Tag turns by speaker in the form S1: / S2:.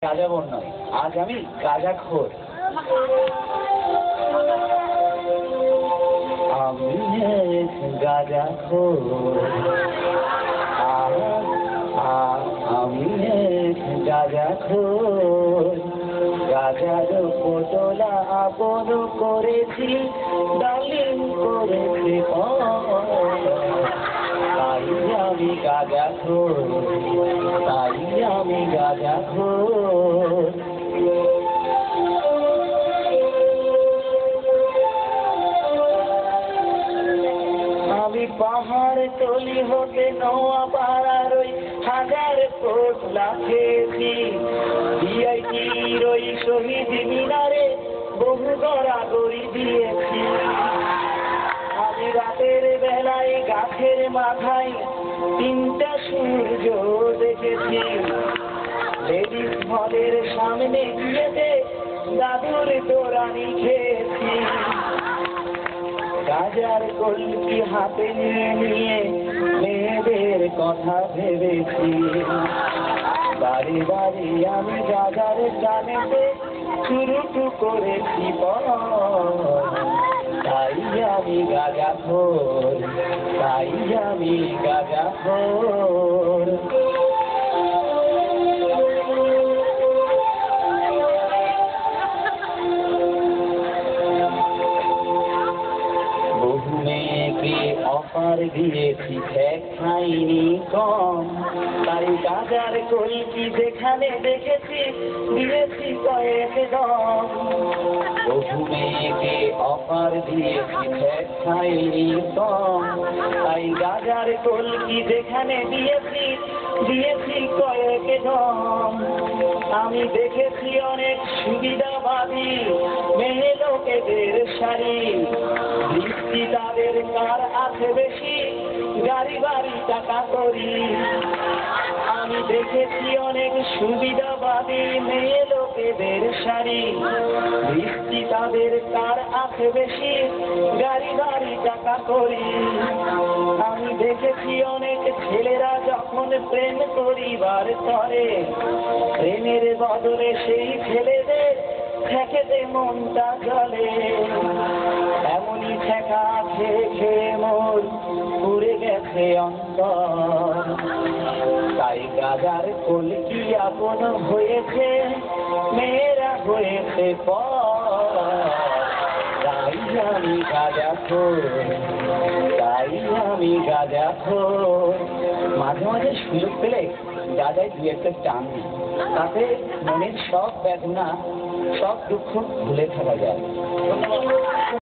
S1: গাঁজাখোর নয়, আজ আমি গাঁজাখোর। আমি এক গাঁজাখোর, আমি এক গাঁজাখোর। গাঁজার পোটলা আপন করেছি, ডালিম করেছি তাই আমি গাঁজাখোর, তাই আমি গাঁজাখোর। আমি পাহাড় তলি হতে নোয়া পাড়ার ওই হাজার পোটলা খেয়েছি, ভিআইপির ওই শহীদ মিনারে বহু গড়াগড়ি দিয়েছি। আমি রাতের বেলায় গাছের মাথায় তিনটা সূর্য দেখেছি, লেডিস হলের সামনে গিয়েতে দাদুর দোরানি খেয়েছি। গাজার কলকি হাতে নিয়ে মেয়েদের কথা ভেবেছি, বাড়ি বাড়ি আমি গাজার টানেতে শুরু করেছি তাই আমি গাঁজাখোর, তাই আমি গাঁজাখোর। বহু মেয়েকে অফার দিয়েছি, ঠেক খাইনি কম, তাই গাজার কলকি যেখানে দেখেছি দিয়েছি কয়েক দম। বহু মেয়েকে অফার দিয়েছি, ঠেক খাইনি কম, তাই গাজার কলকি যেখানে দিয়েছি দিয়েছি কয়েক দম। আমি দেখেছি অনেক সুবিধাবাদী মেয়ে লোকেদের শাড়ি, বৃষ্টি তাদের কার আছে বেশি, গাড়ি বাড়ি টাকা করি। আমি দেখেছি অনেক সুবিধাবাদী মেয়ে লোকেদের শাড়ি, বৃষ্টি তাদের কার আছে বেশি, গাড়ি বাড়ি টাকা করি। আমি দেখেছি অনেক ছেলেরা যখন প্রেম করিবার করে, প্রেমের বদলে সেই ছেলেদের ঠেকেতে মনটা জলে। এমনই ঠেকা খেয়ে খেয়ে মোর পুড়ে গেছে অন্তর, তাই গাজার কলকি আপন হয়েছে, মেয়েরা হয়েছে পর। তাই আমি গাঁজাখোর, তাই আমি গাঁজাখোর। মাঝে মাঝে সুযোগ পেলে গাজায় দু একটা টান দিই, তাতে মনের সব বেদনা সব দুঃখ ভুলে থাকা যায়। ধন্যবাদ।